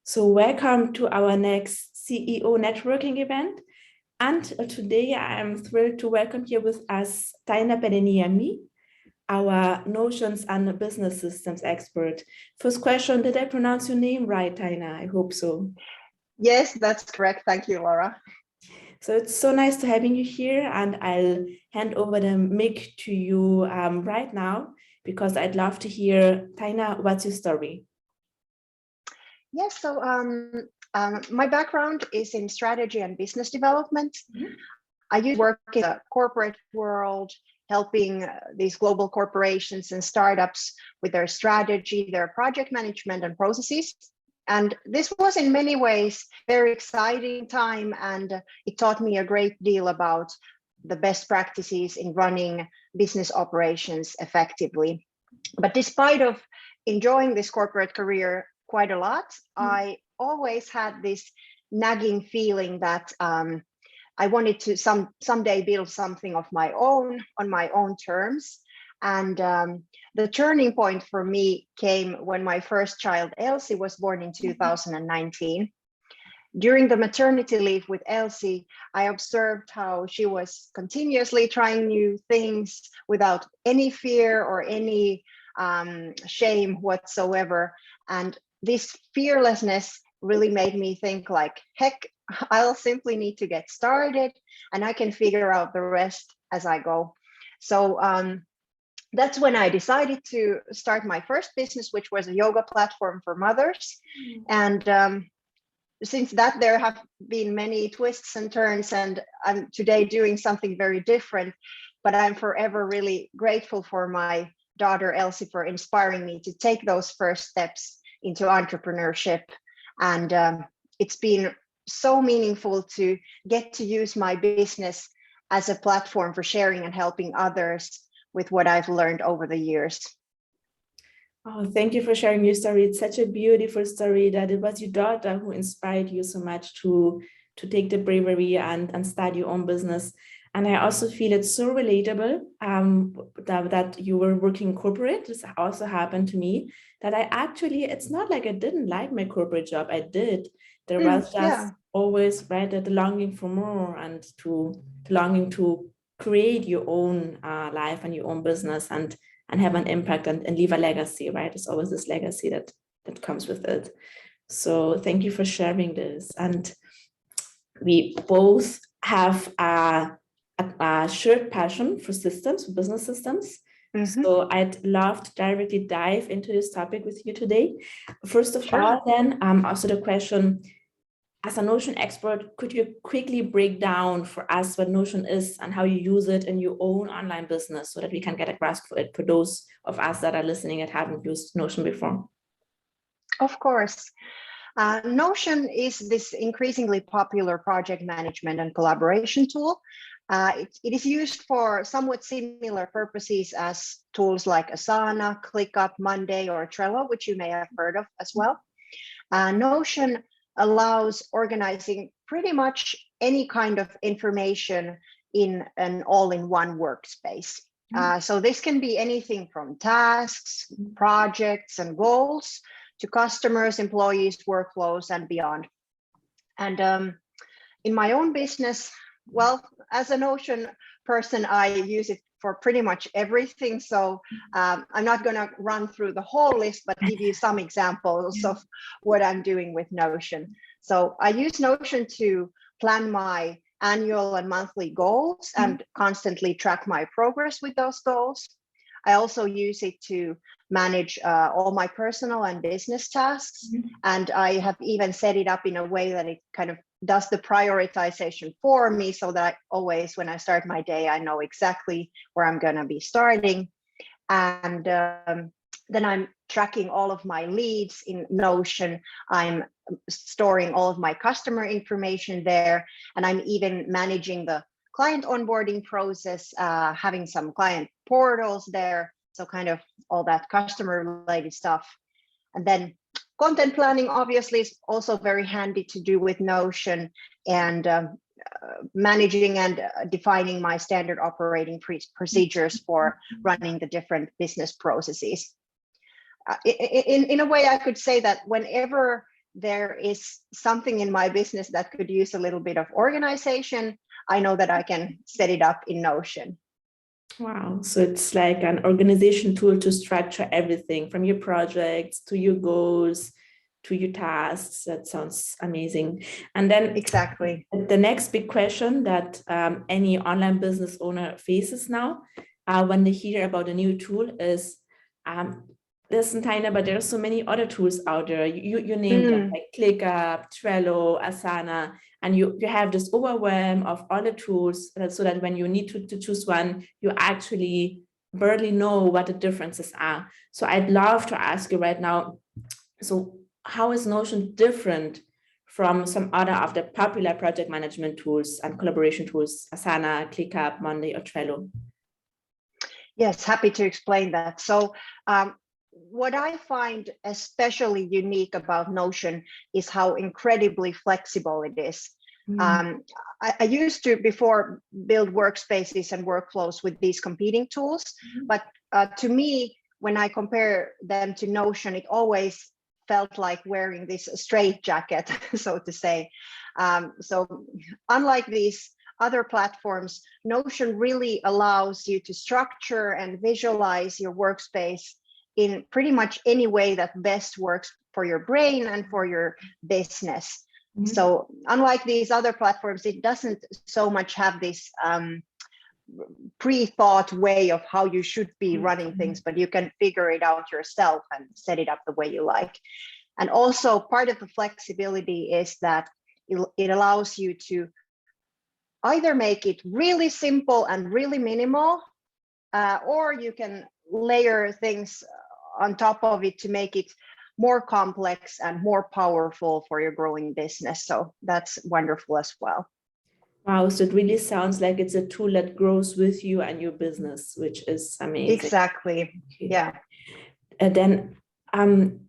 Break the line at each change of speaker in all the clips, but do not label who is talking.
So welcome to our next CEO networking event. And today I am thrilled to welcome here with us Taina, our Notions and Business Systems expert. First question, did I pronounce your name right, Taina? I hope so.
Yes, that's correct. Thank you, Laura.
So it's so nice to having you here, and I'll hand over the mic to you right now, because I'd love to hear, Taina, what's your story?
Yes, so my background is in strategy and business development. Mm-hmm. I used to work in the corporate world, helping these global corporations and startups with their strategy, their project management and processes. And this was in many ways a very exciting time, and it taught me a great deal about the best practices in running business operations effectively. But despite of enjoying this corporate career quite a lot, I always had this nagging feeling that I wanted to someday build something of my own on my own terms. And the turning point for me came when my first child, Elsie, was born in 2019. During the maternity leave with Elsie, I observed how she was continuously trying new things without any fear or any shame whatsoever. And this fearlessness really made me think like, heck, I'll simply need to get started and I can figure out the rest as I go. So that's when I decided to start my first business, which was a yoga platform for mothers. And since that, there have been many twists and turns, and I'm today doing something very different, but I'm forever really grateful for my daughter, Elsie, for inspiring me to take those first steps into entrepreneurship. And it's been so meaningful to get to use my business as a platform for sharing and helping others with what I've learned over the years.
Oh, thank you for sharing your story. It's such a beautiful story that it was your daughter who inspired you so much to take the bravery and start your own business. And I also feel it's so relatable that you were working corporate. This also happened to me, that I actually, it's not like I didn't like my corporate job. I did. There was just always the longing for more and to longing to create your own life and your own business and have an impact and leave a legacy, right? It's always this legacy that comes with it. So thank you for sharing this. And we both have a shared passion for systems, for business systems. Mm-hmm. So I'd love to directly dive into this topic with you today. First of all, then, also the question, as a Notion expert, could you quickly break down for us what Notion is and how you use it in your own online business so that we can get a grasp for it for those of us that are listening that haven't used Notion before?
Of course. Notion is this increasingly popular project management and collaboration tool. It is used for somewhat similar purposes as tools like Asana, ClickUp, Monday, or Trello, which you may have heard of as well. Notion allows organizing pretty much any kind of information in an all-in-one workspace. So this can be anything from tasks, projects, and goals to customers, employees, workflows, and beyond. And in my own business, well, as a Notion person, I use it for pretty much everything. So I'm not going to run through the whole list, but give you some examples of what I'm doing with Notion. So I use Notion to plan my annual and monthly goals and constantly track my progress with those goals. I also use it to manage all my personal and business tasks. And I have even set it up in a way that it kind of does the prioritization for me so that I always, when I start my day, I know exactly where I'm going to be starting. And then I'm tracking all of my leads in Notion. I'm storing all of my customer information there. And I'm even managing the client onboarding process, having some client portals there. So kind of all that customer related stuff. And then content planning obviously is also very handy to do with Notion, and managing and defining my standard operating procedures for running the different business processes. In a way, I could say that whenever there is something in my business that could use a little bit of organization, I know that I can set it up in Notion.
Wow. So it's like an organization tool to structure everything from your projects to your goals to your tasks. That sounds amazing. And then
Exactly.
the next big question that any online business owner faces now when they hear about a new tool is, listen, Taina, but there are so many other tools out there. You named them like ClickUp, Trello, Asana, and you have this overwhelm of all the tools so that when you need to choose one, you actually barely know what the differences are. So I'd love to ask you right now, so how is Notion different from some other of the popular project management tools and collaboration tools, Asana, ClickUp, Monday, or Trello?
Yes, happy to explain that. So what I find especially unique about Notion is how incredibly flexible it is. I used to before build workspaces and workflows with these competing tools, but to me, when I compare them to Notion, it always felt like wearing this straitjacket, so to say. So unlike these other platforms, Notion really allows you to structure and visualize your workspace in pretty much any way that best works for your brain and for your business. So unlike these other platforms, it doesn't so much have this pre-thought way of how you should be running things, but you can figure it out yourself and set it up the way you like. And also part of the flexibility is that it allows you to either make it really simple and really minimal, or you can layer things on top of it to make it more complex and more powerful for your growing business. So that's wonderful as well.
Wow, so it really sounds like it's a tool that grows with you and your business, which is amazing.
Exactly. Okay. Yeah.
And then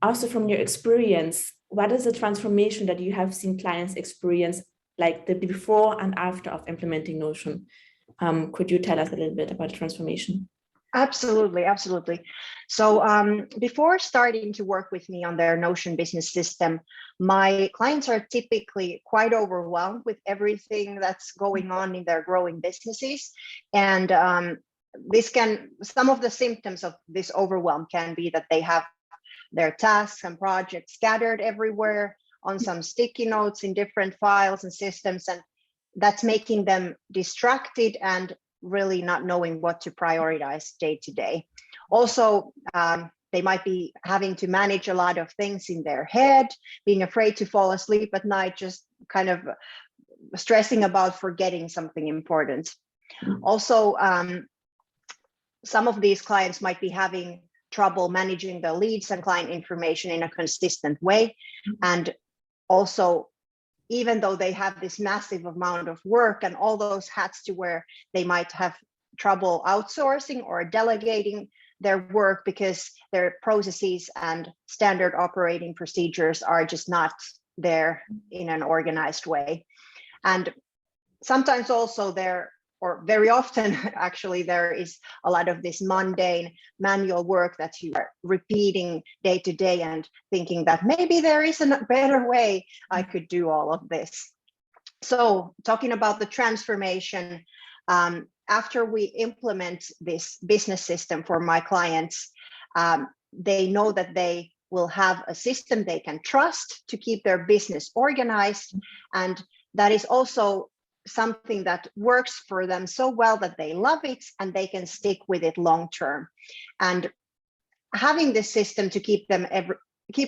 also from your experience, what is the transformation that you have seen clients experience, like the before and after of implementing Notion? Could you tell us a little bit about the transformation?
Absolutely, absolutely. So before starting to work with me on their Notion business system, my clients are typically quite overwhelmed with everything that's going on in their growing businesses. And some of the symptoms of this overwhelm can be that they have their tasks and projects scattered everywhere on some sticky notes in different files and systems, and that's making them distracted and really not knowing what to prioritize day to day. Also, they might be having to manage a lot of things in their head, being afraid to fall asleep at night, just kind of stressing about forgetting something important. Also, some of these clients might be having trouble managing the leads and client information in a consistent way. And also, even though they have this massive amount of work and all those hats to wear, they might have trouble outsourcing or delegating their work because their processes and standard operating procedures are just not there in an organized way. And sometimes also or very often actually, there is a lot of this mundane manual work that you are repeating day to day and thinking that maybe there is a better way I could do all of this. So talking about the transformation, after we implement this business system for my clients, they know that they will have a system they can trust to keep their business organized. And that is also something that works for them so well that they love it and they can stick with it long term. And having this system to keep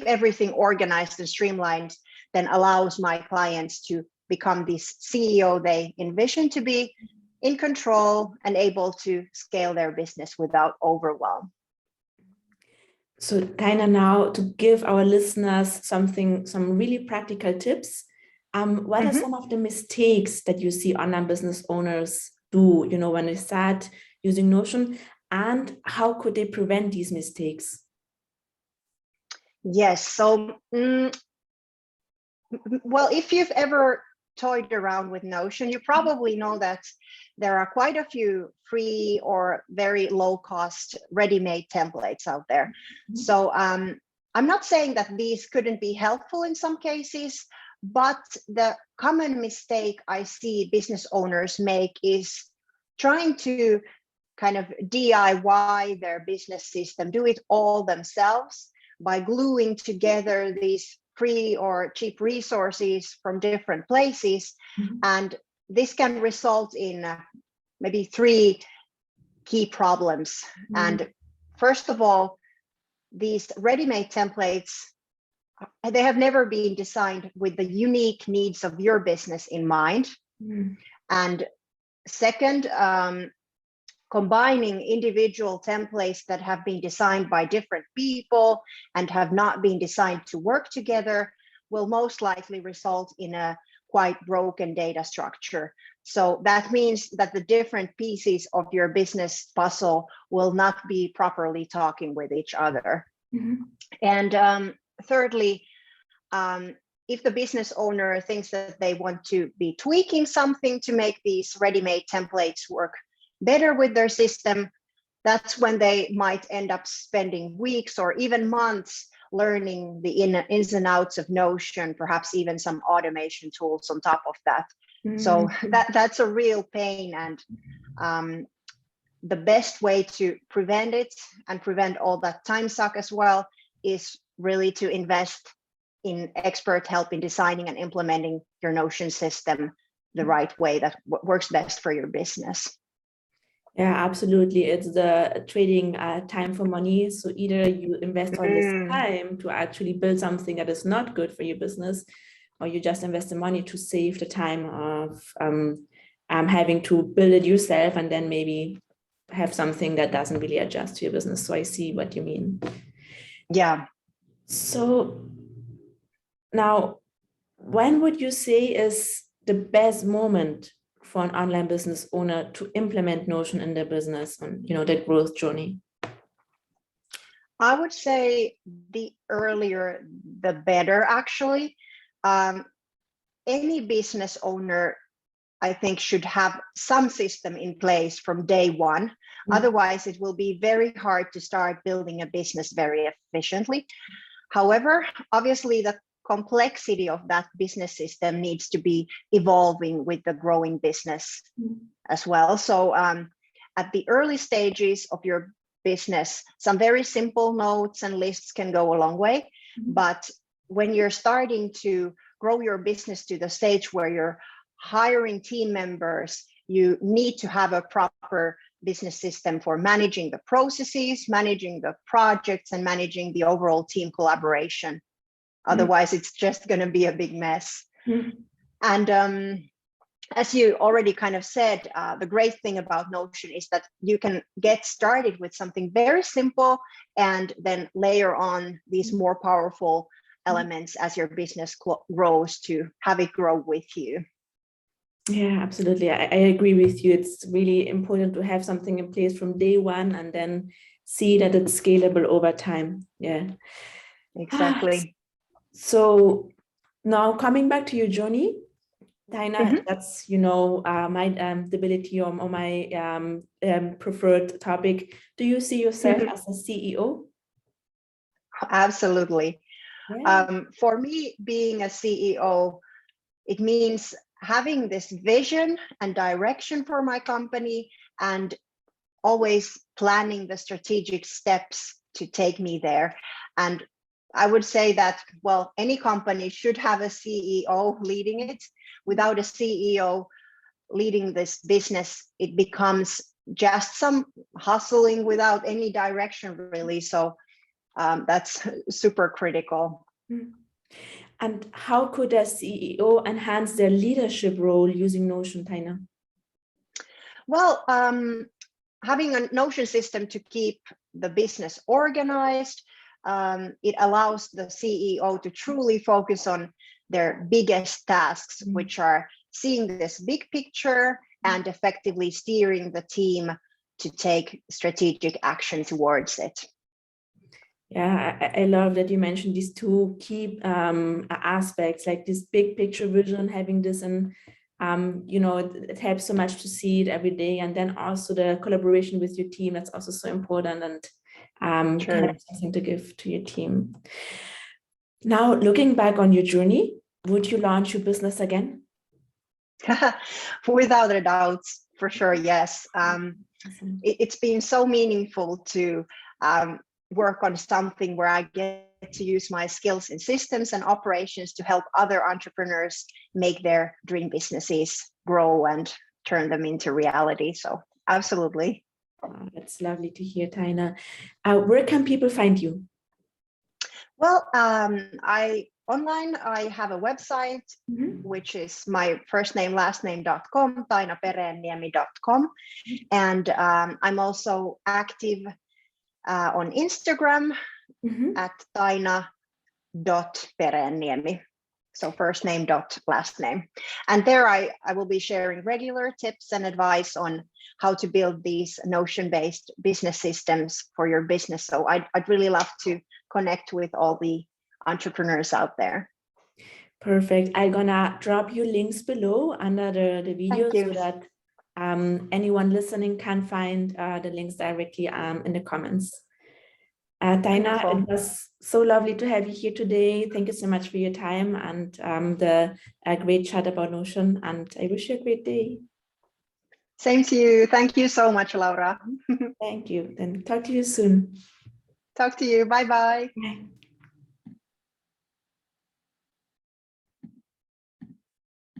everything organized and streamlined then allows my clients to become this CEO they envision to be, in control and able to scale their business without overwhelm.
So Taina, now to give our listeners some really practical tips, what are some of the mistakes that you see online business owners do, when they start using Notion, and how could they prevent these mistakes?
Yes, so, well, if you've ever toyed around with Notion, you probably know that there are quite a few free or very low cost ready-made templates out there. So I'm not saying that these couldn't be helpful in some cases, but the common mistake I see business owners make is trying to kind of DIY their business system, do it all themselves by gluing together these free or cheap resources from different places. And this can result in maybe three key problems. And first of all, these ready-made templates, they have never been designed with the unique needs of your business in mind. And second, combining individual templates that have been designed by different people and have not been designed to work together will most likely result in a quite broken data structure. So that means that the different pieces of your business puzzle will not be properly talking with each other. And thirdly, if the business owner thinks that they want to be tweaking something to make these ready-made templates work better with their system, that's when they might end up spending weeks or even months learning the ins and outs of Notion, perhaps even some automation tools on top of that. So that's a real pain. And the best way to prevent it and prevent all that time suck as well is really to invest in expert help in designing and implementing your Notion system the right way that works best for your business.
Yeah, absolutely. It's the trading time for money. So either you invest all this time to actually build something that is not good for your business, or you just invest the money to save the time of having to build it yourself and then maybe have something that doesn't really adjust to your business. So I see what you mean.
Yeah.
So now, when would you say is the best moment for an online business owner to implement Notion in their business and, you know, their growth journey?
I would say the earlier, the better, actually. Any business owner, I think, should have some system in place from day one. Otherwise, it will be very hard to start building a business very efficiently. However, obviously, the complexity of that business system needs to be evolving with the growing business as well. So at the early stages of your business, some very simple notes and lists can go a long way. But when you're starting to grow your business to the stage where you're hiring team members, you need to have a proper business system for managing the processes, managing the projects, and managing the overall team collaboration. Otherwise, it's just going to be a big mess. And as you already kind of said, the great thing about Notion is that you can get started with something very simple and then layer on these more powerful elements as your business grows to have it grow with you.
Yeah, absolutely. I agree with you. It's really important to have something in place from day one and then see that it's scalable over time. Yeah,
exactly.
So now coming back to your journey, Taina, that's, you know, my ability or my preferred topic. Do you see yourself as a CEO?
Absolutely.
Yeah.
For me, being a CEO, it means having this vision and direction for my company and always planning the strategic steps to take me there. And I would say that, well, any company should have a CEO leading it. Without a CEO leading this business, it becomes just some hustling without any direction, really. So that's super critical.
And how could a CEO enhance their leadership role using Notion, Taina?
Well, having a Notion system to keep the business organized, it allows the CEO to truly focus on their biggest tasks, which are seeing this big picture and effectively steering the team to take strategic action towards it.
Yeah, I love that you mentioned these two key aspects, like this big picture vision, having this in, you know, it helps so much to see it every day. And then also the collaboration with your team, that's also so important. And kind of something to give to your team. Now, looking back on your journey, would you launch your business again?
Without a doubt, for sure, yes.
Awesome.
It's been so meaningful to work on something where I get to use my skills in systems and operations to help other entrepreneurs make their dream businesses grow and turn them into reality. So absolutely.
Oh, that's lovely to hear, Taina. Where can people find you?
Well, online I have a website, which is my first name, last name.com, tainapereniemi.com. And I'm also active on Instagram at taina.pereniemi. So first name dot last name. And there I will be sharing regular tips and advice on how to build these Notion-based business systems for your business. So I'd really love to connect with all the entrepreneurs out there.
Perfect. I'm gonna drop you links below under the video so that anyone listening can find the links directly in the comments. Taina, it was so lovely to have you here today. Thank you so much for your time and the great chat about Notion, and I wish you a great day.
Same to you. Thank you so much, Laura.
Thank you. Then talk to you soon.
Talk to you. Bye-bye.
Bye.